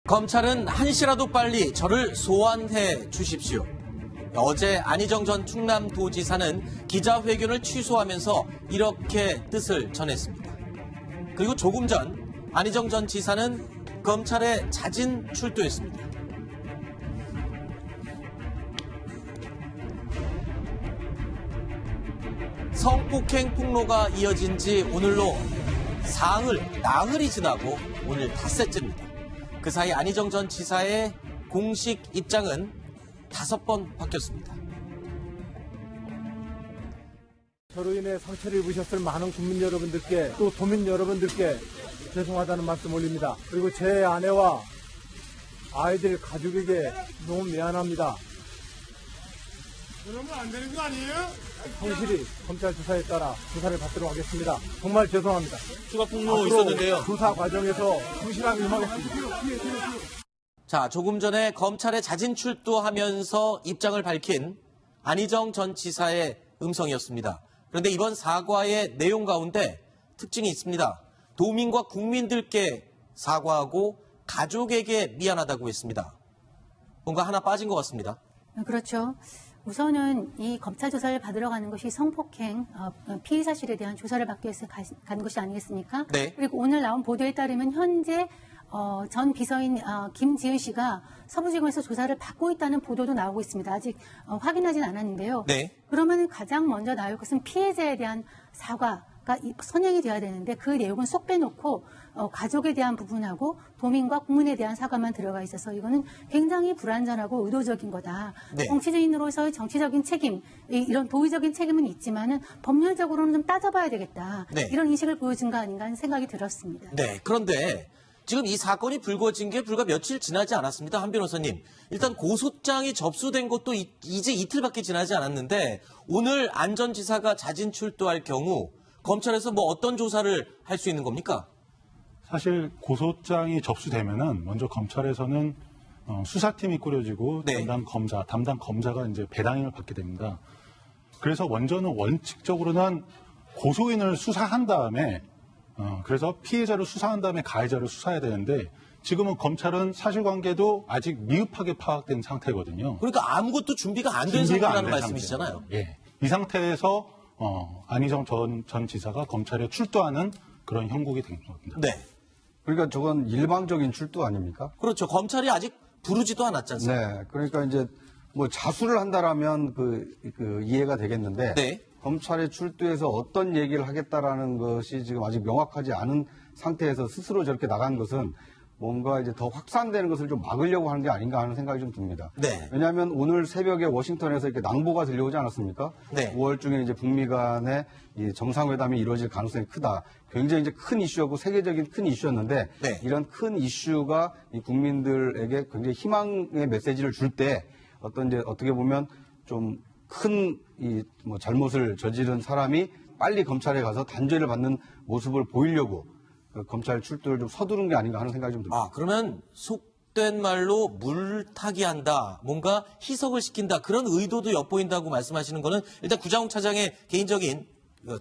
검찰은 한시라도 빨리 저를 소환해 주십시오. 어제 안희정 전 충남도지사는 기자회견을 취소하면서 이렇게 뜻을 전했습니다. 그리고 조금 전 안희정 전 지사는 검찰에 자진 출두했습니다. 성폭행 폭로가 이어진 지 오늘로 나흘이 지나고 오늘 닷새째입니다. 그 사이 안희정 전 지사의 공식 입장은 5번 바뀌었습니다. 저로 인해 상처를 입으셨을 많은 국민 여러분들께 또 도민 여러분들께 죄송하다는 말씀 올립니다. 그리고 제 아내와 아이들 가족에게 너무 미안합니다. 그러면 안 되는 거 아니에요? 성실히 검찰 수사에 따라 조사를 받도록 하겠습니다. 정말 죄송합니다. 추가 폭로 있었는데요. 조사 과정에서 성실하게 임하겠습니다. 자, 조금 전에 검찰에 자진 출두하면서 입장을 밝힌 안희정 전 지사의 음성이었습니다. 그런데 이번 사과의 내용 가운데 특징이 있습니다. 도민과 국민들께 사과하고 가족에게 미안하다고 했습니다. 뭔가 하나 빠진 것 같습니다. 그렇죠. 우선은 이 검찰 조사를 받으러 가는 것이 성폭행 피해 사실에 대한 조사를 받기 위해서 간 것이 아니겠습니까? 네. 그리고 오늘 나온 보도에 따르면 현재 전 비서인 김지은 씨가 서부지검에서 조사를 받고 있다는 보도도 나오고 있습니다. 아직 확인하진 않았는데요. 네. 그러면 가장 먼저 나올 것은 피해자에 대한 사과가 선행이 돼야 되는데 그 내용은 쏙 빼놓고 가족에 대한 부분하고 도민과 국민에 대한 사과만 들어가 있어서 이거는 굉장히 불완전하고 의도적인 거다. 네. 정치인으로서의 정치적인 책임, 이런 도의적인 책임은 있지만은 법률적으로는 좀 따져봐야 되겠다. 네. 이런 인식을 보여준 거 아닌가 하는 생각이 들었습니다. 네, 그런데 지금 이 사건이 불거진 게 불과 며칠 지나지 않았습니다. 한 변호사님. 일단 고소장이 접수된 것도 이제 이틀밖에 지나지 않았는데 오늘 안 전 지사가 자진 출두할 경우 검찰에서 뭐 어떤 조사를 할 수 있는 겁니까? 사실 고소장이 접수되면은 먼저 검찰에서는 수사팀이 꾸려지고 네. 담당 검사가 이제 배당임을 받게 됩니다. 그래서 먼저는 원칙적으로는 고소인을 수사한 다음에 그래서 피해자를 수사한 다음에 가해자를 수사해야 되는데 지금은 검찰은 사실관계도 아직 미흡하게 파악된 상태거든요. 그러니까 아무것도 준비가 안 된 상태라는 말씀이시잖아요. 예. 이 상태에서 안희정 전 지사가 검찰에 출두하는 그런 형국이 된 겁니다. 네. 그러니까 저건 일방적인 출두 아닙니까? 그렇죠. 검찰이 아직 부르지도 않았지 않습니까? 네. 그러니까 이제 뭐 자수를 한다라면 그 이해가 되겠는데 네. 검찰에 출두해서 어떤 얘기를 하겠다라는 것이 지금 아직 명확하지 않은 상태에서 스스로 저렇게 나간 것은 뭔가 이제 더 확산되는 것을 좀 막으려고 하는 게 아닌가 하는 생각이 좀 듭니다. 네. 왜냐하면 오늘 새벽에 워싱턴에서 이렇게 낭보가 들려오지 않았습니까? 네. 5월 중에 이제 북미 간의 이 정상회담이 이루어질 가능성이 크다. 굉장히 이제 큰 이슈였고 세계적인 큰 이슈였는데 네. 이런 큰 이슈가 이 국민들에게 굉장히 희망의 메시지를 줄 때 어떤 이제 어떻게 보면 좀 큰 이 뭐 잘못을 저지른 사람이 빨리 검찰에 가서 단죄를 받는 모습을 보이려고 검찰 출두를 좀 서두른 게 아닌가 하는 생각이 좀 듭니다. 아, 그러면 속된 말로 물타기 한다, 뭔가 희석을 시킨다, 그런 의도도 엿보인다고 말씀하시는 거는 일단 구자욱 차장의 개인적인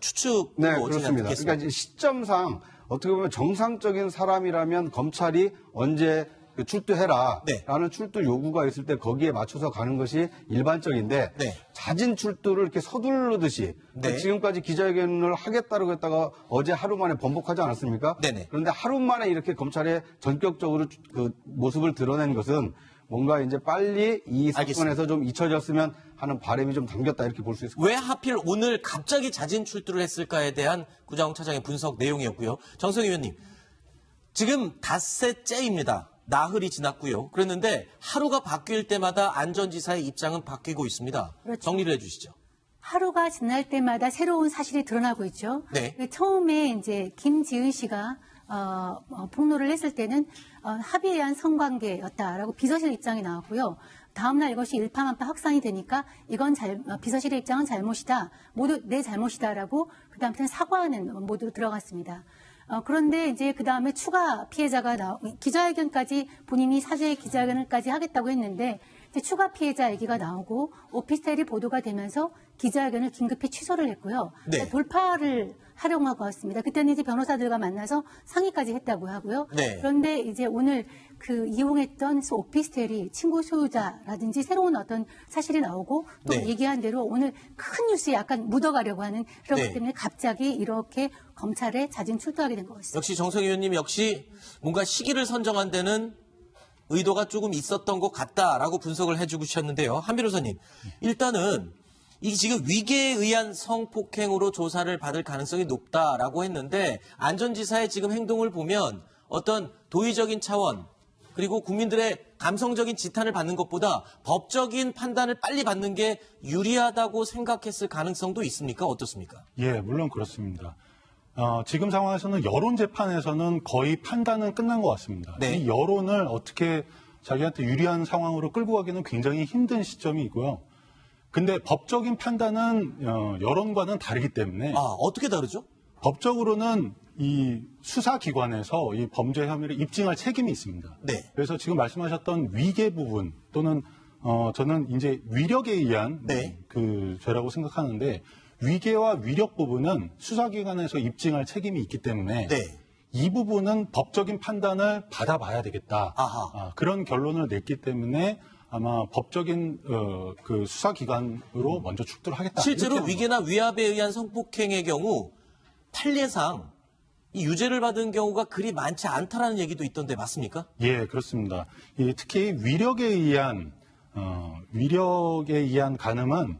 추측으로 네, 그렇습니다. 듣겠습니다. 그러니까 이제 시점상 어떻게 보면 정상적인 사람이라면 검찰이 언제 출두해라 네. 라는 출두 요구가 있을 때 거기에 맞춰서 가는 것이 일반적인데 네. 자진 출두를 이렇게 서두르듯이 네. 지금까지 기자회견을 하겠다고 했다가 어제 하루 만에 번복하지 않았습니까? 네네. 그런데 하루 만에 이렇게 검찰에 전격적으로 그 모습을 드러낸 것은 뭔가 이제 빨리 이 사건에서 좀 잊혀졌으면 하는 바람이 좀 담겼다 이렇게 볼 수 있을 것 왜 하필 오늘 갑자기 자진 출두를 했을까에 대한 구자욱 차장의 분석 내용이었고요. 정성희 의원님, 지금 닷새째입니다. 나흘이 지났고요. 그랬는데 하루가 바뀔 때마다 안 전 지사의 입장은 바뀌고 있습니다. 그렇죠. 정리를 해주시죠. 하루가 지날 때마다 새로운 사실이 드러나고 있죠. 네. 처음에 이제 김지은 씨가 폭로를 했을 때는 합의에 의한 성관계였다라고 비서실 입장이 나왔고요. 다음날 이것이 일파만파 확산이 되니까 이건 비서실의 입장은 잘못이다. 모두 내 잘못이다라고 그다음부터는 사과하는 모드로 들어갔습니다. 그런데 이제 그 다음에 추가 피해자가 기자회견까지 본인이 사죄 기자회견을까지 하겠다고 했는데 이제 추가 피해자 얘기가 나오고 오피스텔이 보도가 되면서 기자회견을 긴급히 취소를 했고요. 네. 돌파를 활용하고 왔습니다. 그때는 이제 변호사들과 만나서 상의까지 했다고 하고요. 네. 그런데 이제 오늘 그 이용했던 오피스텔이 친구 소유자라든지 새로운 어떤 사실이 나오고 또 네. 얘기한 대로 오늘 큰 뉴스에 약간 묻어가려고 하는 그렇기 네. 때문에 갑자기 이렇게 검찰에 자진 출두하게 된 것 같습니다. 역시 정성 의원님 역시 뭔가 시기를 선정한 데는 의도가 조금 있었던 것 같다라고 분석을 해주셨는데요. 한 변호사님, 일단은 이 지금 위계에 의한 성폭행으로 조사를 받을 가능성이 높다라고 했는데 안전지사의 지금 행동을 보면 어떤 도의적인 차원 그리고 국민들의 감성적인 지탄을 받는 것보다 법적인 판단을 빨리 받는 게 유리하다고 생각했을 가능성도 있습니까? 어떻습니까? 예, 물론 그렇습니다. 지금 상황에서는 여론 재판에서는 거의 판단은 끝난 것 같습니다. 네. 이 여론을 어떻게 자기한테 유리한 상황으로 끌고 가기는 굉장히 힘든 시점이고요. 근데 법적인 판단은 여론과는 다르기 때문에 어떻게 다르죠? 법적으로는 이 수사기관에서 이 범죄 혐의를 입증할 책임이 있습니다. 네. 그래서 지금 말씀하셨던 위계 부분 또는 저는 이제 위력에 의한 네. 그 죄라고 생각하는데 위계와 위력 부분은 수사기관에서 입증할 책임이 있기 때문에 네. 이 부분은 법적인 판단을 받아봐야 되겠다. 아하. 그런 결론을 냈기 때문에 아마 법적인 그 수사기관으로 먼저 출두를 하겠다. 실제로 이렇게 위계나 위압에 의한 성폭행의 경우 판례상 이 유죄를 받은 경우가 그리 많지 않다라는 얘기도 있던데 맞습니까? 예, 그렇습니다. 특히 위력에 의한 간음은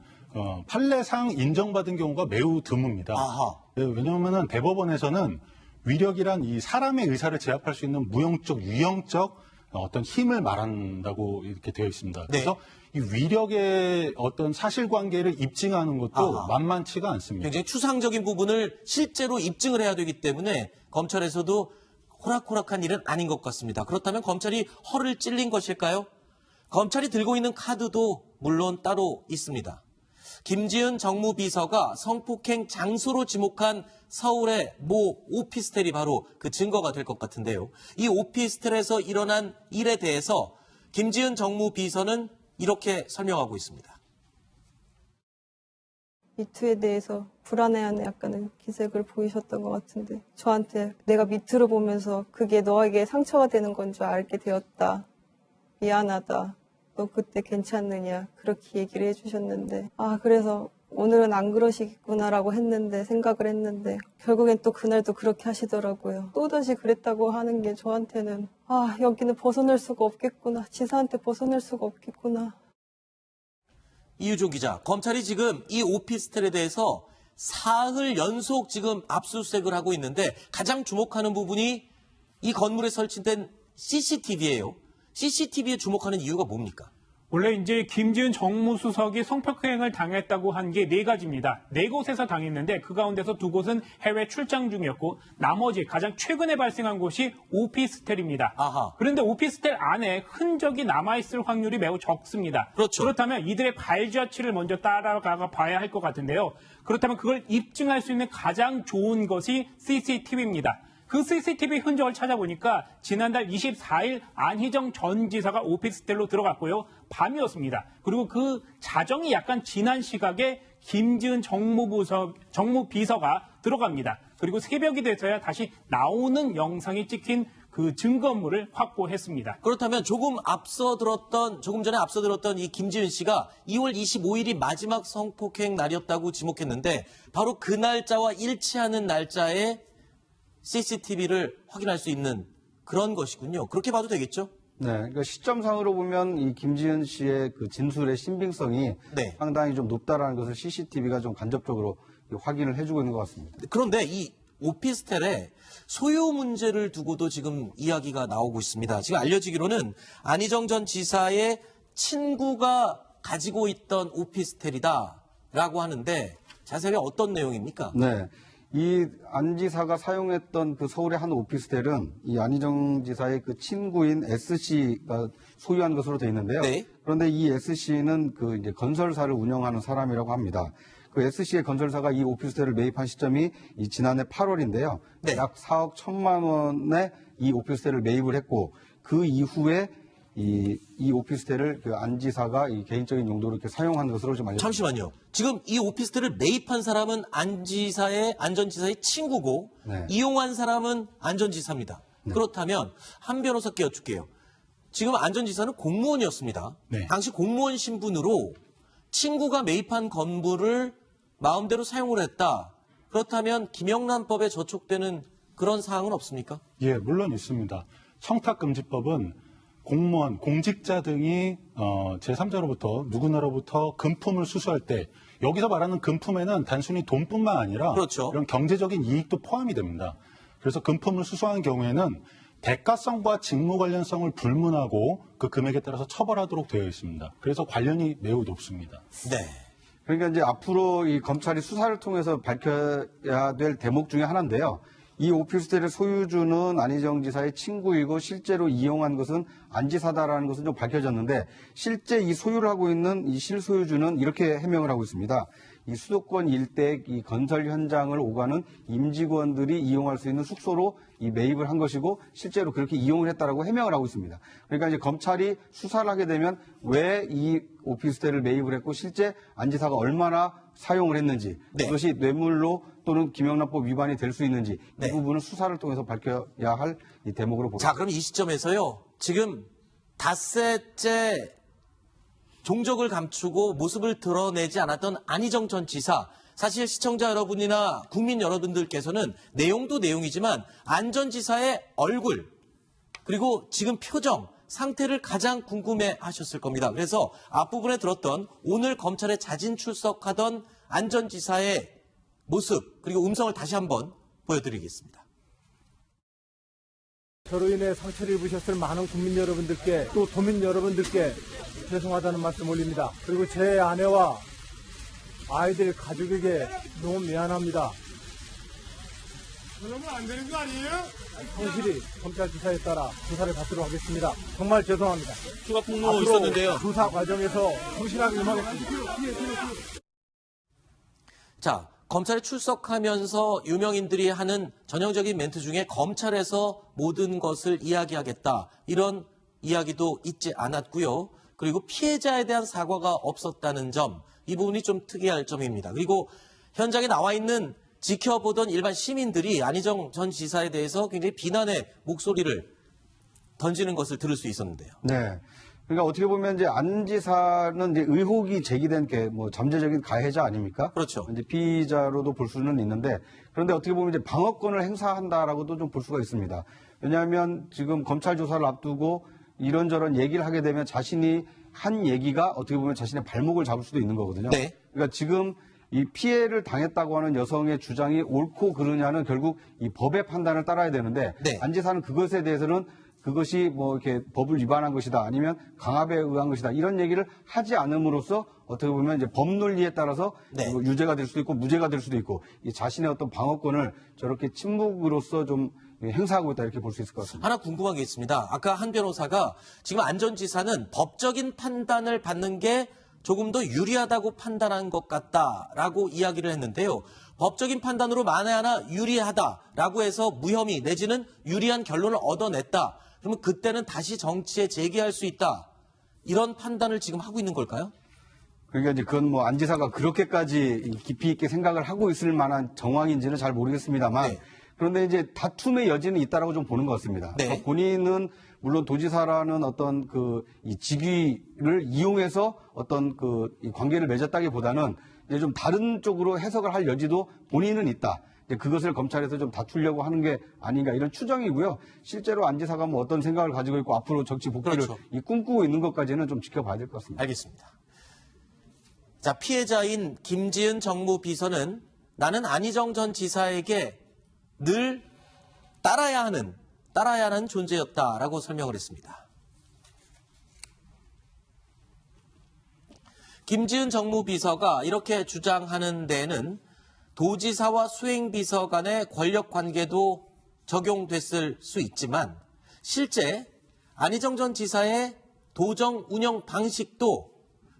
판례상 인정받은 경우가 매우 드뭅니다. 아하. 왜냐하면 대법원에서는 위력이란 이 사람의 의사를 제압할 수 있는 무형적, 유형적 어떤 힘을 말한다고 이렇게 되어 있습니다. 그래서 이 위력의 어떤 사실관계를 입증하는 것도 아하. 만만치가 않습니다. 굉장히 추상적인 부분을 실제로 입증을 해야 되기 때문에 검찰에서도 호락호락한 일은 아닌 것 같습니다. 그렇다면 검찰이 허를 찔린 것일까요? 검찰이 들고 있는 카드도 물론 따로 있습니다. 김지은 정무비서가 성폭행 장소로 지목한 서울의 모 오피스텔이 바로 그 증거가 될 것 같은데요. 이 오피스텔에서 일어난 일에 대해서 김지은 정무비서는 이렇게 설명하고 있습니다. 미투에 대해서 불안해하는 약간의 기색을 보이셨던 것 같은데 저한테 내가 미투를 보면서 그게 너에게 상처가 되는 건 줄 알게 되었다. 미안하다. 너 그때 괜찮느냐. 그렇게 얘기를 해주셨는데 그래서 오늘은 안 그러시겠구나라고 생각을 했는데 결국엔 또 그날도 그렇게 하시더라고요. 또다시 그랬다고 하는 게 저한테는 여기는 벗어날 수가 없겠구나. 지사한테 벗어날 수가 없겠구나. 이유종 기자, 검찰이 지금 이 오피스텔에 대해서 사흘 연속 지금 압수수색을 하고 있는데 가장 주목하는 부분이 이 건물에 설치된 CCTV예요. CCTV에 주목하는 이유가 뭡니까? 원래 이제 김지은 정무수석이 성폭행을 당했다고 한 게 4가지입니다. 4곳에서 당했는데 그 가운데서 2곳은 해외 출장 중이었고 나머지 가장 최근에 발생한 곳이 오피스텔입니다. 아하. 그런데 오피스텔 안에 흔적이 남아있을 확률이 매우 적습니다. 그렇죠. 그렇다면 이들의 발자취를 먼저 따라가 봐야 할 것 같은데요. 그렇다면 그걸 입증할 수 있는 가장 좋은 것이 CCTV입니다. 그 CCTV 흔적을 찾아보니까 지난달 24일 안희정 전 지사가 오피스텔로 들어갔고요. 밤이었습니다. 그리고 그 자정이 약간 지난 시각에 김지은 정무비서가 들어갑니다. 그리고 새벽이 돼서야 다시 나오는 영상이 찍힌 그 증거물을 확보했습니다. 그렇다면 조금 전에 앞서 들었던 이 김지은 씨가 2월 25일이 마지막 성폭행 날이었다고 지목했는데 바로 그 날짜와 일치하는 날짜에 CCTV를 확인할 수 있는 그런 것이군요. 그렇게 봐도 되겠죠? 네, 그러니까 시점상으로 보면 이 김지은 씨의 그 진술의 신빙성이 네. 상당히 좀 높다라는 것을 CCTV가 좀 간접적으로 확인을 해주고 있는 것 같습니다. 그런데 이 오피스텔에 소유 문제를 두고도 지금 이야기가 나오고 있습니다. 지금 알려지기로는 안희정 전 지사의 친구가 가지고 있던 오피스텔이다라고 하는데 자세히 어떤 내용입니까? 네. 이 안 지사가 사용했던 그 서울의 한 오피스텔은 이 안희정 지사의 그 친구인 S씨가 소유한 것으로 되어 있는데요. 네. 그런데 이 S씨는 그 이제 건설사를 운영하는 사람이라고 합니다. 그 S씨의 건설사가 이 오피스텔을 매입한 시점이 이 지난해 8월인데요. 네. 약 4억 1천만 원에 이 오피스텔을 매입을 했고 그 이후에 이 오피스텔을 그 안 지사가 이 개인적인 용도로 이렇게 사용한 것으로 좀 알려졌습니다. 잠시만요. 지금 이 오피스텔을 매입한 사람은 안전지사의 친구고 네. 이용한 사람은 안전지사입니다. 그렇다면 한 변호사께 여쭙게요. 지금 안전지사는 공무원이었습니다. 네. 당시 공무원 신분으로 친구가 매입한 건물을 마음대로 사용을 했다. 그렇다면 김영란법에 저촉되는 그런 사항은 없습니까? 예, 물론 있습니다. 청탁금지법은 공무원, 공직자 등이 제3자로부터 누구나로부터 금품을 수수할 때 여기서 말하는 금품에는 단순히 돈뿐만 아니라 그렇죠. 이런 경제적인 이익도 포함이 됩니다. 그래서 금품을 수수한 경우에는 대가성과 직무 관련성을 불문하고 그 금액에 따라서 처벌하도록 되어 있습니다. 그래서 관련이 매우 높습니다. 네. 그러니까 이제 앞으로 이 검찰이 수사를 통해서 밝혀야 될 대목 중에 하나인데요. 이 오피스텔의 소유주는 안희정 지사의 친구이고 실제로 이용한 것은 안 지사다라는 것은 좀 밝혀졌는데 실제 이 소유를 하고 있는 이 실소유주는 이렇게 해명을 하고 있습니다. 이 수도권 일대 이 건설 현장을 오가는 임직원들이 이용할 수 있는 숙소로 이 매입을 한 것이고 실제로 그렇게 이용을 했다라고 해명을 하고 있습니다. 그러니까 이제 검찰이 수사를 하게 되면 왜 이 오피스텔을 매입을 했고 실제 안 지사가 얼마나 사용을 했는지 네. 그것이 뇌물로 또는 김영란법 위반이 될 수 있는지 네. 이 부분은 수사를 통해서 밝혀야 할 이 대목으로 보겠습니다. 자, 그럼 이 시점에서요. 지금 닷새째 종적을 감추고 모습을 드러내지 않았던 안희정 전 지사. 사실 시청자 여러분이나 국민 여러분들께서는 내용도 내용이지만 안 전 지사의 얼굴 그리고 지금 표정, 상태를 가장 궁금해 하셨을 겁니다. 그래서 앞부분에 들었던 오늘 검찰에 자진 출석하던 안 전 지사의 모습 그리고 음성을 다시 한번 보여드리겠습니다. 저로 인해 상처를 입으셨을 많은 국민 여러분들께 또 도민 여러분들께 죄송하다는 말씀 올립니다. 그리고 제 아내와 아이들 가족에게 너무 미안합니다. 그러면 안 되는 거 아니에요? 성실히 검찰 수사에 따라 조사를 받도록 하겠습니다. 정말 죄송합니다. 추가 폭로 앞으로 있었는데요. 조사 과정에서 성실하게 임하겠습니다. 자, 검찰에 출석하면서 유명인들이 하는 전형적인 멘트 중에 검찰에서 모든 것을 이야기하겠다. 이런 이야기도 있지 않았고요. 그리고 피해자에 대한 사과가 없었다는 점, 이 부분이 좀 특이할 점입니다. 그리고 현장에 나와 있는 지켜보던 일반 시민들이 안희정 전 지사에 대해서 굉장히 비난의 목소리를 던지는 것을 들을 수 있었는데요. 네. 그러니까 어떻게 보면 이제 안 지사는 이제 의혹이 제기된 게 뭐 잠재적인 가해자 아닙니까? 그렇죠. 이제 피의자로도 볼 수는 있는데 그런데 어떻게 보면 이제 방어권을 행사한다라고도 좀 볼 수가 있습니다. 왜냐하면 지금 검찰 조사를 앞두고 이런저런 얘기를 하게 되면 자신이 한 얘기가 어떻게 보면 자신의 발목을 잡을 수도 있는 거거든요. 네. 그러니까 지금 이 피해를 당했다고 하는 여성의 주장이 옳고 그르냐는 결국 이 법의 판단을 따라야 되는데 네. 안 지사는 그것에 대해서는 그것이 뭐 이렇게 법을 위반한 것이다 아니면 강압에 의한 것이다 이런 얘기를 하지 않음으로써 어떻게 보면 이제 법논리에 따라서 네. 유죄가 될 수도 있고 무죄가 될 수도 있고 이 자신의 어떤 방어권을 저렇게 침묵으로써 좀 행사하고 있다 이렇게 볼 수 있을 것 같습니다. 하나 궁금한 게 있습니다. 아까 한 변호사가 지금 안 전 지사는 법적인 판단을 받는 게 조금 더 유리하다고 판단한 것 같다라고 이야기를 했는데요. 법적인 판단으로 만에 하나 유리하다라고 해서 무혐의 내지는 유리한 결론을 얻어냈다. 그러면 그때는 다시 정치에 재개할 수 있다. 이런 판단을 지금 하고 있는 걸까요? 그러니까 이제 그건 뭐 안 지사가 그렇게까지 깊이 있게 생각을 하고 있을 만한 정황인지는 잘 모르겠습니다만 네. 그런데 이제 다툼의 여지는 있다라고 좀 보는 것 같습니다. 네. 그러니까 본인은 물론 도지사라는 어떤 이 직위를 이용해서 어떤 이 관계를 맺었다기보다는 이제 좀 다른 쪽으로 해석을 할 여지도 본인은 있다. 이제 그것을 검찰에서 좀 다투려고 하는 게 아닌가 이런 추정이고요. 실제로 안 지사가 뭐 어떤 생각을 가지고 있고 앞으로 정치 복귀를 그렇죠. 꿈꾸고 있는 것까지는 좀 지켜봐야 될 것 같습니다. 알겠습니다. 자, 피해자인 김지은 정무비서는 나는 안희정 전 지사에게 늘 따라야 하는 존재였다라고 설명을 했습니다. 김지은 정무비서가 이렇게 주장하는 데에는 도지사와 수행비서 간의 권력 관계도 적용됐을 수 있지만 실제 안희정 전 지사의 도정 운영 방식도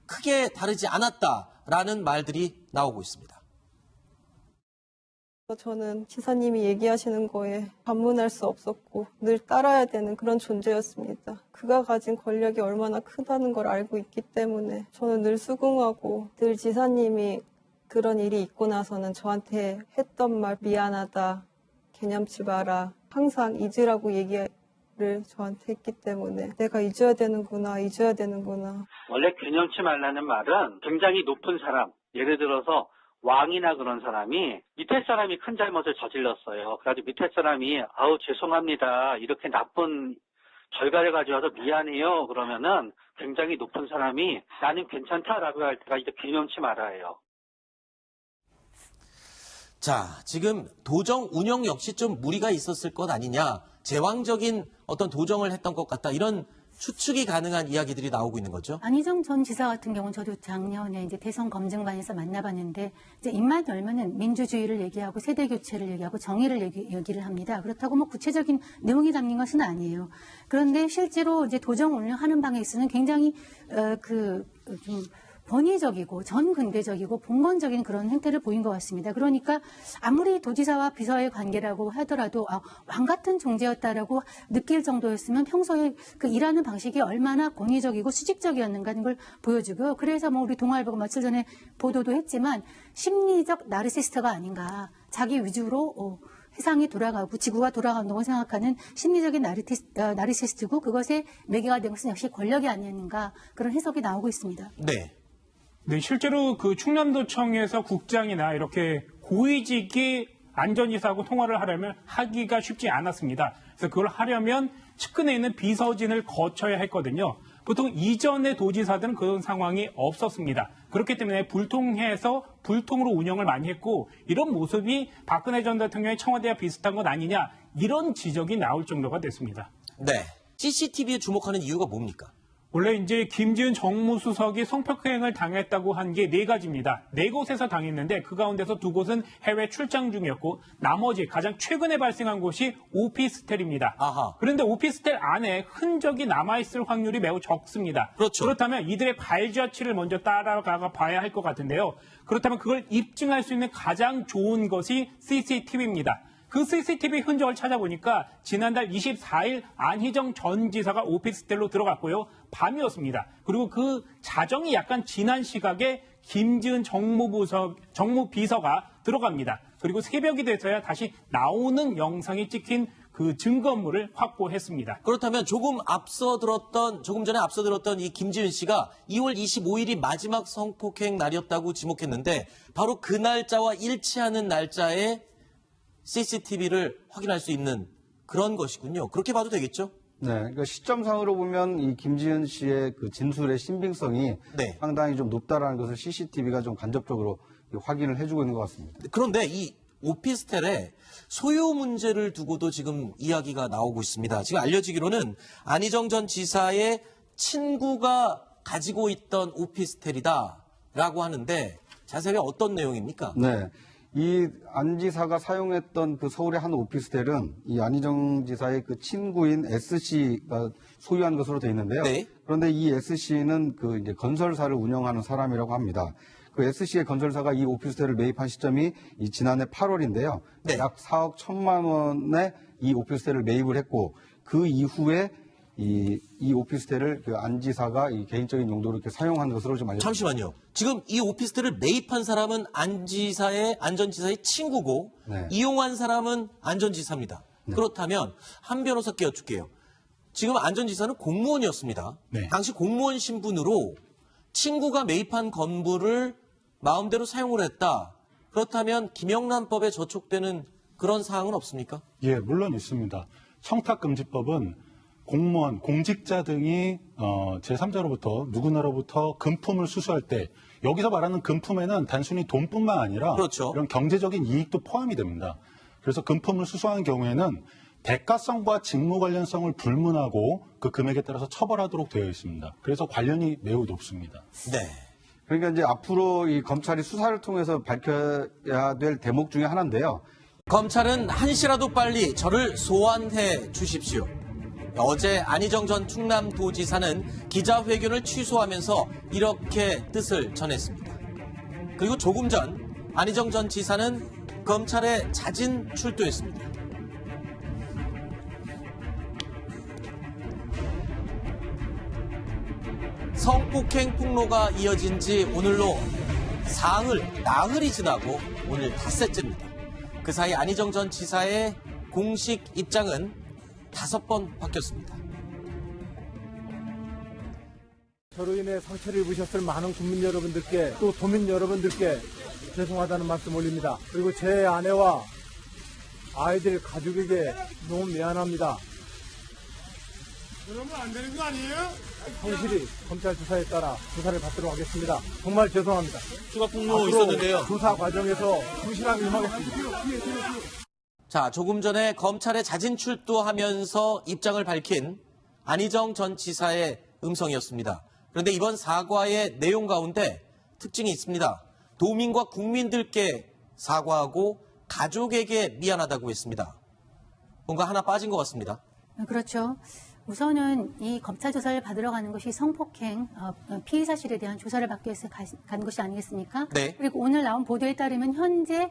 크게 다르지 않았다라는 말들이 나오고 있습니다. 저는 지사님이 얘기하시는 거에 반문할 수 없었고 늘 따라야 되는 그런 존재였습니다. 그가 가진 권력이 얼마나 크다는 걸 알고 있기 때문에 저는 늘 수긍하고 늘 지사님이 그런 일이 있고 나서는 저한테 했던 말 미안하다, 개념치 마라, 항상 잊으라고 얘기를 저한테 했기 때문에 내가 잊어야 되는구나. 원래 개념치 말라는 말은 굉장히 높은 사람, 예를 들어서 왕이나 그런 사람이 밑에 사람이 큰 잘못을 저질렀어요. 그래가지고 밑에 사람이 아우 죄송합니다. 이렇게 나쁜 결과를 가져와서 미안해요. 그러면은 굉장히 높은 사람이 나는 괜찮다라고 할 때가 이제 개념치 말아예요. 자, 지금 도정 운영 역시 좀 무리가 있었을 것 아니냐. 제왕적인 어떤 도정을 했던 것 같다. 이런 추측이 가능한 이야기들이 나오고 있는 거죠. 안희정 전 지사 같은 경우는 저도 작년에 이제 대선 검증반에서 만나봤는데 이제 입만 열면은 민주주의를 얘기하고 세대 교체를 얘기하고 정의를 얘기를 합니다. 그렇다고 뭐 구체적인 내용이 담긴 것은 아니에요. 그런데 실제로 이제 도정 운영하는 방에 있어서는 굉장히 좀 권위적이고 전근대적이고 봉건적인 그런 행태를 보인 것 같습니다. 그러니까 아무리 도지사와 비서의 관계라고 하더라도 왕 같은 존재였다라고 느낄 정도였으면 평소에 그 일하는 방식이 얼마나 권위적이고 수직적이었는가 하는 걸 보여주고요. 그래서 뭐 우리 동아일보가 며칠 전에 보도도 했지만 심리적 나르시스트가 아닌가. 자기 위주로 세상이 돌아가고 지구가 돌아간다고 생각하는 심리적인 나르시스트고 그것에 매개가 된 것은 역시 권력이 아니었는가 그런 해석이 나오고 있습니다. 네. 네, 실제로 그 충남도청에서 국장이나 이렇게 고위직이 안전지사하고 통화를 하기가 쉽지 않았습니다. 그래서 그걸 하려면 측근에 있는 비서진을 거쳐야 했거든요. 보통 이전의 도지사들은 그런 상황이 없었습니다. 그렇기 때문에 불통해서 불통으로 운영을 많이 했고 이런 모습이 박근혜 전 대통령의 청와대와 비슷한 것 아니냐 이런 지적이 나올 정도가 됐습니다. 네. CCTV에 주목하는 이유가 뭡니까? 원래 이제 김지은 정무수석이 성폭행을 당했다고 한 게 4가지입니다. 4곳에서 당했는데 그 가운데서 2곳은 해외 출장 중이었고 나머지 가장 최근에 발생한 곳이 오피스텔입니다. 아하. 그런데 오피스텔 안에 흔적이 남아있을 확률이 매우 적습니다. 그렇죠. 그렇다면 이들의 발자취를 먼저 따라가 봐야 할 것 같은데요. 그렇다면 그걸 입증할 수 있는 가장 좋은 것이 CCTV입니다. 그 CCTV 흔적을 찾아보니까 지난달 24일 안희정 전 지사가 오피스텔로 들어갔고요. 밤이었습니다. 그리고 그 자정이 약간 지난 시각에 김지은 정무비서가 들어갑니다. 그리고 새벽이 돼서야 다시 나오는 영상이 찍힌 그 증거물을 확보했습니다. 그렇다면 조금 전에 앞서 들었던 이 김지은 씨가 2월 25일이 마지막 성폭행 날이었다고 지목했는데 바로 그 날짜와 일치하는 날짜에 CCTV를 확인할 수 있는 그런 것이군요. 그렇게 봐도 되겠죠? 네, 그러니까 시점상으로 보면 이 김지은 씨의 그 진술의 신빙성이 네. 상당히 좀 높다라는 것을 CCTV가 좀 간접적으로 확인을 해주고 있는 것 같습니다. 그런데 이 오피스텔의 소유 문제를 두고도 지금 이야기가 나오고 있습니다. 지금 알려지기로는 안희정 전 지사의 친구가 가지고 있던 오피스텔이다라고 하는데 자세히 어떤 내용입니까? 네. 이 안 지사가 사용했던 그 서울의 한 오피스텔은 이 안희정 지사의 그 친구인 S씨가 소유한 것으로 되어 있는데요. 네. 그런데 이 S씨는 그 이제 건설사를 운영하는 사람이라고 합니다. 그 S씨의 건설사가 이 오피스텔을 매입한 시점이 이 지난해 8월인데요. 네. 약 4억 1천만 원에 이 오피스텔을 매입을 했고 그 이후에 이 오피스텔을 그 안 지사가 이 개인적인 용도로 이렇게 사용한 것으로 좀 알려졌습니다. 잠시만요. 지금 이 오피스텔을 매입한 사람은 안 전 지사의 친구고 네. 이용한 사람은 안 전 지사입니다. 그렇다면 한 변호사께 여쭙게요. 지금 안 전 지사는 공무원이었습니다. 네. 당시 공무원 신분으로 친구가 매입한 건물을 마음대로 사용을 했다. 그렇다면 김영란법에 저촉되는 그런 사항은 없습니까? 예, 물론 있습니다. 청탁금지법은 공무원, 공직자 등이 제3자로부터 누구나로부터 금품을 수수할 때 여기서 말하는 금품에는 단순히 돈뿐만 아니라 그렇죠. 이런 경제적인 이익도 포함이 됩니다. 그래서 금품을 수수한 경우에는 대가성과 직무 관련성을 불문하고 그 금액에 따라서 처벌하도록 되어 있습니다. 그래서 관련이 매우 높습니다. 네. 그러니까 이제 앞으로 이 검찰이 수사를 통해서 밝혀야 될 대목 중에 하나인데요. 검찰은 한시라도 빨리 저를 소환해 주십시오. 어제 안희정 전 충남도지사는 기자회견을 취소하면서 이렇게 뜻을 전했습니다. 그리고 조금 전 안희정 전 지사는 검찰에 자진 출두했습니다. 성폭행 폭로가 이어진 지 오늘로 나흘이 지나고 오늘 닷새째입니다. 그 사이 안희정 전 지사의 공식 입장은 5번 바뀌었습니다. 저로 인해 상처를 입으셨을 많은 국민 여러분들께 또 도민 여러분들께 죄송하다는 말씀 올립니다. 그리고 제 아내와 아이들 가족에게 너무 미안합니다. 그러면 안 되는 거 아니에요? 성실히 검찰 수사에 따라 조사를 받도록 하겠습니다. 정말 죄송합니다. 추가 폭로 앞으로 있었는데요. 조사 과정에서 성실하게 임하겠습니다. 자, 조금 전에 검찰에 자진 출두하면서 입장을 밝힌 안희정 전 지사의 음성이었습니다. 그런데 이번 사과의 내용 가운데 특징이 있습니다. 도민과 국민들께 사과하고 가족에게 미안하다고 했습니다. 뭔가 하나 빠진 것 같습니다. 그렇죠. 우선은 이 검찰 조사를 받으러 가는 것이 성폭행 피의 사실에 대한 조사를 받기 위해서 간 것이 아니겠습니까? 네. 그리고 오늘 나온 보도에 따르면 현재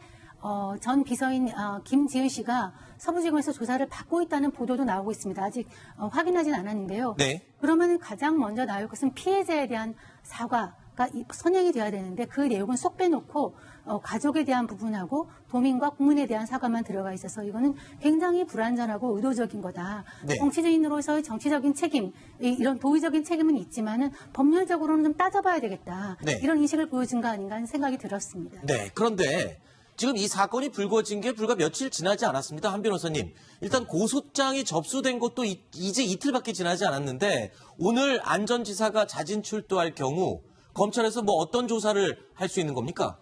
전 비서인 김지은 씨가 서부지검에서 조사를 받고 있다는 보도도 나오고 있습니다. 아직 확인하진 않았는데요. 네. 그러면 가장 먼저 나올 것은 피해자에 대한 사과가 선행이 돼야 되는데 그 내용은 쏙 빼놓고 가족에 대한 부분하고 도민과 국민에 대한 사과만 들어가 있어서 이거는 굉장히 불완전하고 의도적인 거다. 네. 정치인으로서의 정치적인 책임, 이런 도의적인 책임은 있지만은 법률적으로는 좀 따져봐야 되겠다. 네. 이런 인식을 보여준 거 아닌가 하는 생각이 들었습니다. 네, 그런데 지금 이 사건이 불거진 게 불과 며칠 지나지 않았습니다. 한 변호사님. 일단 고소장이 접수된 것도 이제 이틀밖에 지나지 않았는데 오늘 안 전 지사가 자진 출두할 경우 검찰에서 뭐 어떤 조사를 할 수 있는 겁니까?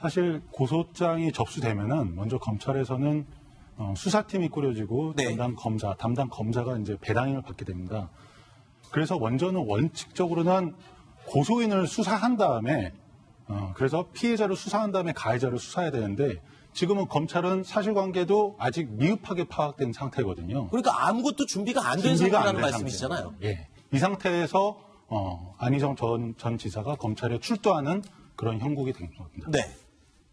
사실 고소장이 접수되면은 먼저 검찰에서는 수사팀이 꾸려지고 네. 담당 검사가 이제 배당임을 받게 됩니다. 그래서 먼저는 원칙적으로는 고소인을 수사한 다음에 그래서 피해자를 수사한 다음에 가해자를 수사해야 되는데 지금은 검찰은 사실관계도 아직 미흡하게 파악된 상태거든요. 그러니까 아무것도 준비가 안 된 준비가 안 상태라는 된 말씀이시잖아요. 상태예요. 예. 이 상태에서 안희정 전 지사가 검찰에 출두하는 그런 형국이 된 겁니다. 네.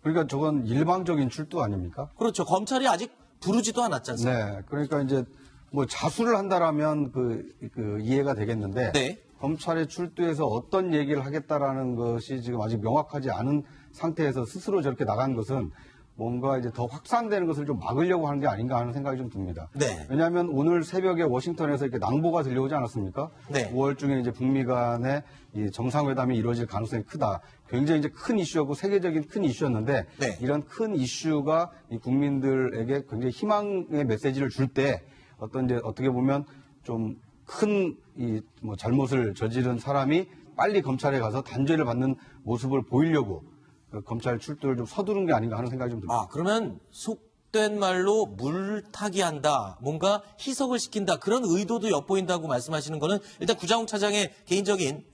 그러니까 저건 일방적인 출두 아닙니까? 그렇죠. 검찰이 아직 부르지도 않았지 않습니까? 네. 그러니까 이제 뭐 자수를 한다라면 그 이해가 되겠는데 네. 검찰에 출두해서 어떤 얘기를 하겠다라는 것이 지금 아직 명확하지 않은 상태에서 스스로 저렇게 나간 것은 뭔가 이제 더 확산되는 것을 좀 막으려고 하는 게 아닌가 하는 생각이 좀 듭니다. 네. 왜냐하면 오늘 새벽에 워싱턴에서 이렇게 낭보가 들려오지 않았습니까? 네. 5월 중에 이제 북미 간의 이 정상회담이 이루어질 가능성이 크다. 굉장히 이제 큰 이슈였고 세계적인 큰 이슈였는데 네. 이런 큰 이슈가 이 국민들에게 굉장히 희망의 메시지를 줄 때 어떻게 보면 좀 큰 뭐 잘못을 저지른 사람이 빨리 검찰에 가서 단죄를 받는 모습을 보이려고 검찰 출두를 좀 서두른 게 아닌가 하는 생각이 좀 듭니다. 아, 그러면 속된 말로 물타기 한다, 뭔가 희석을 시킨다, 그런 의도도 엿보인다고 말씀하시는 거는 일단 구자욱 차장의 개인적인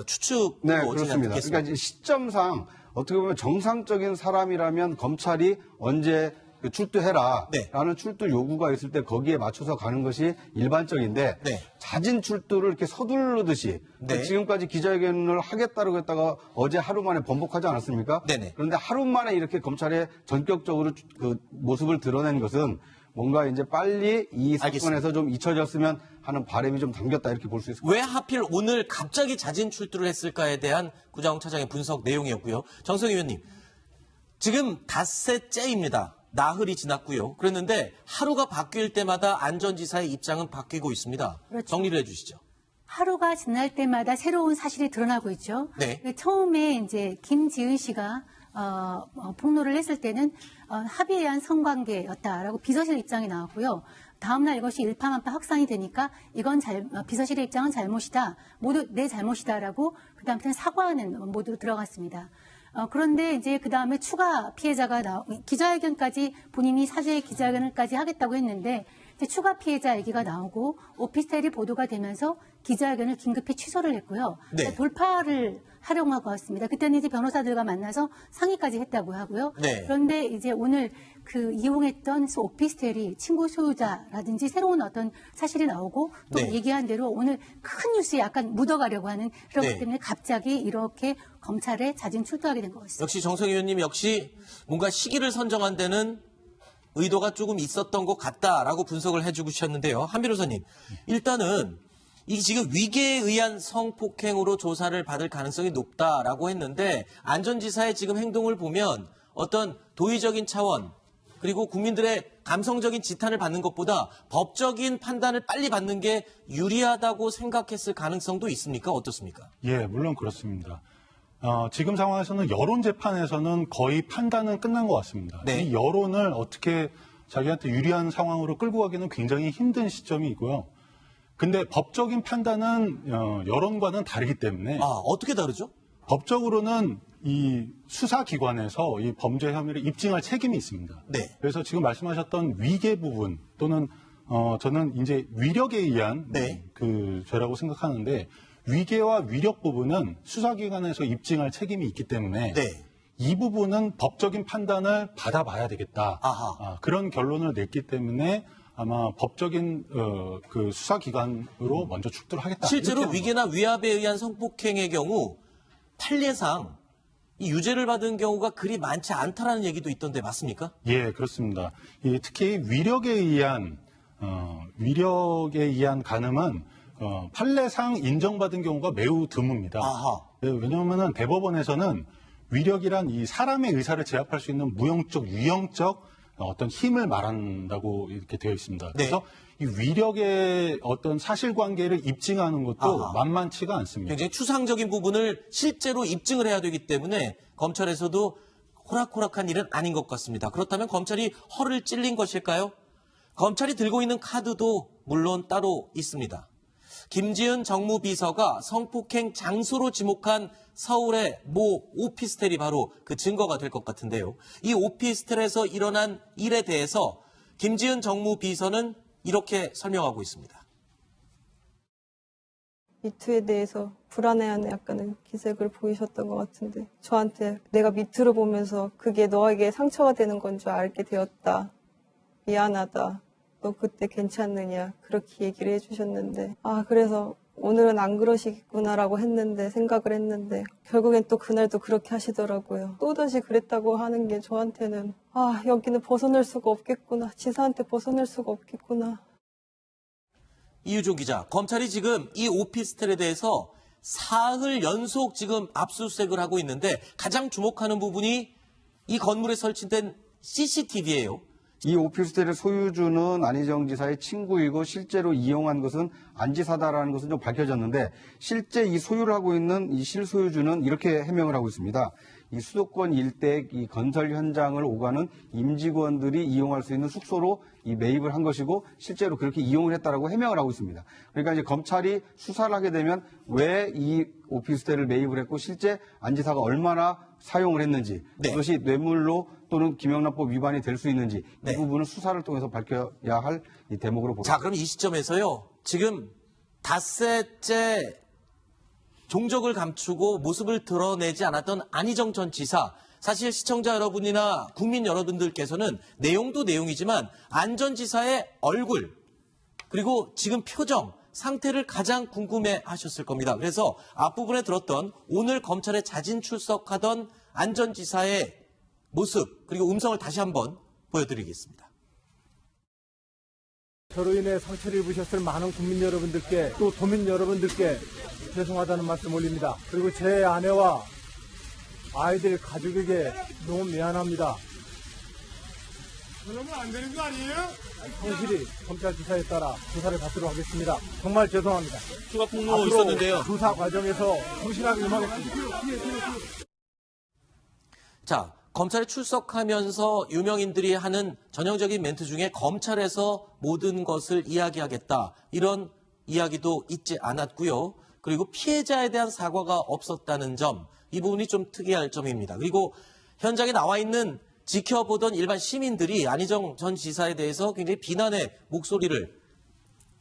추측으로 네, 제가 그렇습니다. 듣겠습니다. 그러니까 이제 시점상 어떻게 보면 정상적인 사람이라면 검찰이 언제 출두해라 네. 라는 출두 요구가 있을 때 거기에 맞춰서 가는 것이 일반적인데 네. 자진 출두를 이렇게 서두르듯이 네. 지금까지 기자회견을 하겠다고 했다가 어제 하루 만에 번복하지 않았습니까? 네네. 그런데 하루 만에 이렇게 검찰에 전격적으로 그 모습을 드러낸 것은 뭔가 이제 빨리 이 사건에서 좀 잊혀졌으면 하는 바람이 좀 담겼다 이렇게 볼 수 있을 것 왜 하필 오늘 갑자기 자진 출두를 했을까에 대한 구자욱 차장의 분석 내용이었고요. 정성희 의원님, 지금 닷새째입니다. 나흘이 지났고요. 그랬는데 하루가 바뀔 때마다 안 전 지사의 입장은 바뀌고 있습니다. 그렇죠. 정리를 해주시죠. 하루가 지날 때마다 새로운 사실이 드러나고 있죠. 네. 처음에 이제 김지은 씨가 폭로를 했을 때는 합의에 의한 성관계였다라고 비서실 입장이 나왔고요. 다음날 이것이 일파만파 확산이 되니까 이건 비서실의 입장은 잘못이다. 모두 내 잘못이다라고 그다음부터는 사과하는 모드로 들어갔습니다. 그런데 이제 그 다음에 추가 피해자가 기자회견까지 본인이 사죄 기자회견까지 하겠다고 했는데 이제 추가 피해자 얘기가 나오고 오피스텔이 보도가 되면서 기자회견을 긴급히 취소를 했고요. 네. 돌파를 하려고 왔습니다. 그때는 이제 변호사들과 만나서 상의까지 했다고 하고요. 네. 그런데 이제 오늘 그 이용했던 오피스텔이 친구 소유자라든지 새로운 어떤 사실이 나오고 또 네. 얘기한 대로 오늘 큰 뉴스에 약간 묻어가려고 하는 그런 네. 것 때문에 갑자기 이렇게 검찰에 자진 출두하게 된 것 같습니다. 역시 정성 의원님 역시 뭔가 시기를 선정한 데는 의도가 조금 있었던 것 같다라고 분석을 해주고 주셨는데요. 한 변호사님, 일단은 이 지금 위계에 의한 성폭행으로 조사를 받을 가능성이 높다라고 했는데 안전지사의 지금 행동을 보면 어떤 도의적인 차원 그리고 국민들의 감성적인 지탄을 받는 것보다 법적인 판단을 빨리 받는 게 유리하다고 생각했을 가능성도 있습니까? 어떻습니까? 예, 물론 그렇습니다. 지금 상황에서는 여론 재판에서는 거의 판단은 끝난 것 같습니다. 네. 이 여론을 어떻게 자기한테 유리한 상황으로 끌고 가기는 굉장히 힘든 시점이고요. 근데 법적인 판단은 여론과는 다르기 때문에 어떻게 다르죠? 법적으로는 이 수사기관에서 이 범죄 혐의를 입증할 책임이 있습니다. 네. 그래서 지금 말씀하셨던 위계 부분 또는 저는 이제 위력에 의한 네. 그 죄라고 생각하는데 위계와 위력 부분은 수사기관에서 입증할 책임이 있기 때문에 네. 이 부분은 법적인 판단을 받아봐야 되겠다. 그런 결론을 냈기 때문에 아마 법적인 그 수사기관으로 먼저 출두를 하겠다. 실제로 이렇게 위계나 위압에 의한 성폭행의 경우 판례상 이 유죄를 받은 경우가 그리 많지 않다라는 얘기도 있던데 맞습니까? 예, 그렇습니다. 특히 위력에 의한 간음은 판례상 인정받은 경우가 매우 드뭅니다. 왜냐하면 대법원에서는 위력이란 이 사람의 의사를 제압할 수 있는 무형적, 유형적 어떤 힘을 말한다고 이렇게 되어 있습니다. 그래서 이 위력의 어떤 사실관계를 입증하는 것도 만만치가 않습니다. 굉장히 추상적인 부분을 실제로 입증을 해야 되기 때문에 검찰에서도 호락호락한 일은 아닌 것 같습니다. 그렇다면 검찰이 허를 찔린 것일까요? 검찰이 들고 있는 카드도 물론 따로 있습니다. 김지은 정무비서가 성폭행 장소로 지목한 서울의 모 오피스텔이 바로 그 증거가 될 것 같은데요. 이 오피스텔에서 일어난 일에 대해서 김지은 정무비서는 이렇게 설명하고 있습니다. 미투에 대해서 불안해하는 약간의 기색을 보이셨던 것 같은데 저한테 내가 미투를 보면서 그게 너에게 상처가 되는 건 줄 알게 되었다. 미안하다. 너 그때 괜찮느냐 그렇게 얘기를 해주셨는데 그래서 오늘은 안 그러시겠구나라고 생각을 했는데 결국엔 또 그날도 그렇게 하시더라고요. 또다시 그랬다고 하는 게 저한테는 여기는 벗어날 수가 없겠구나. 지사한테 벗어날 수가 없겠구나. 이유종 기자, 검찰이 지금 이 오피스텔에 대해서 사흘 연속 지금 압수수색을 하고 있는데 가장 주목하는 부분이 이 건물에 설치된 CCTV예요. 이 오피스텔의 소유주는 안희정 지사의 친구이고 실제로 이용한 것은 안 지사다라는 것은 좀 밝혀졌는데 실제 이 소유를 하고 있는 이 실소유주는 이렇게 해명을 하고 있습니다. 이 수도권 일대 이 건설 현장을 오가는 임직원들이 이용할 수 있는 숙소로 이 매입을 한 것이고 실제로 그렇게 이용을 했다라고 해명을 하고 있습니다. 그러니까 이제 검찰이 수사를 하게 되면 왜 이 오피스텔을 매입을 했고 실제 안 지사가 얼마나 사용을 했는지 그것이 뇌물로 또는 김영란법 위반이 될 수 있는지 이 부분은 수사를 통해서 밝혀야 할 이 대목으로 보겠습니다. 자, 그럼 이 시점에서요. 지금 닷새째 종적을 감추고 모습을 드러내지 않았던 안희정 전 지사. 사실 시청자 여러분이나 국민 여러분들께서는 내용도 내용이지만 안 전 지사의 얼굴 그리고 지금 표정, 상태를 가장 궁금해 하셨을 겁니다. 그래서 앞부분에 들었던 오늘 검찰에 자진 출석하던 안 전 지사의 모습 그리고 음성을 다시 한번 보여드리겠습니다. 저로 인해 상처를 입으셨을 많은 국민 여러분들께 또 도민 여러분들께 죄송하다는 말씀 올립니다. 그리고 제 아내와 아이들 가족에게 너무 미안합니다. 그러면 안 되는 거 아니에요? 성실히 검찰 지사에 따라 조사를 받도록 하겠습니다. 정말 죄송합니다. 추가 폭로 있었는데요. 조사 과정에서 성실하게 임하겠습니다. 자, 검찰에 출석하면서 유명인들이 하는 전형적인 멘트 중에 검찰에서 모든 것을 이야기하겠다. 이런 이야기도 있지 않았고요. 그리고 피해자에 대한 사과가 없었다는 점, 이 부분이 좀 특이할 점입니다. 그리고 현장에 나와 있는 지켜보던 일반 시민들이 안희정 전 지사에 대해서 굉장히 비난의 목소리를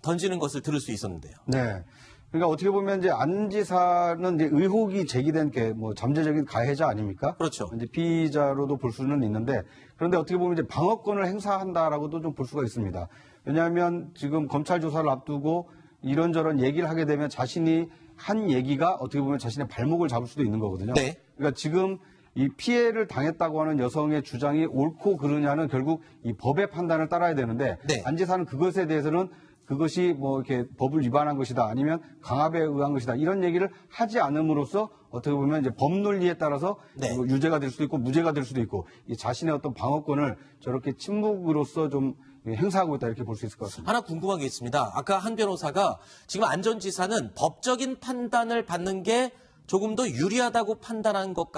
던지는 것을 들을 수 있었는데요. 네. 그러니까 어떻게 보면 이제 안 지사는 이제 의혹이 제기된 게 뭐 잠재적인 가해자 아닙니까? 그렇죠. 이제 피의자로도 볼 수는 있는데 그런데 어떻게 보면 이제 방어권을 행사한다라고도 좀 볼 수가 있습니다. 왜냐하면 지금 검찰 조사를 앞두고 이런저런 얘기를 하게 되면 자신이 한 얘기가 어떻게 보면 자신의 발목을 잡을 수도 있는 거거든요. 네. 그러니까 지금 이 피해를 당했다고 하는 여성의 주장이 옳고 그르냐는 결국 이 법의 판단을 따라야 되는데 네. 안 지사는 그것에 대해서는 그것이 뭐 이렇게 법을 위반한 것이다 아니면 강압에 의한 것이다 이런 얘기를 하지 않음으로써 어떻게 보면 이제 법 논리에 따라서 네. 뭐 유죄가 될 수도 있고 무죄가 될 수도 있고 이 자신의 어떤 방어권을 저렇게 침묵으로써 좀 행사하고 있다 이렇게 볼 수 있을 것 같습니다. 하나 궁금한 게 있습니다. 아까 한 변호사가 지금 안 전 지사는 법적인 판단을 받는 게 조금 더 유리하다고 판단한 것 같다.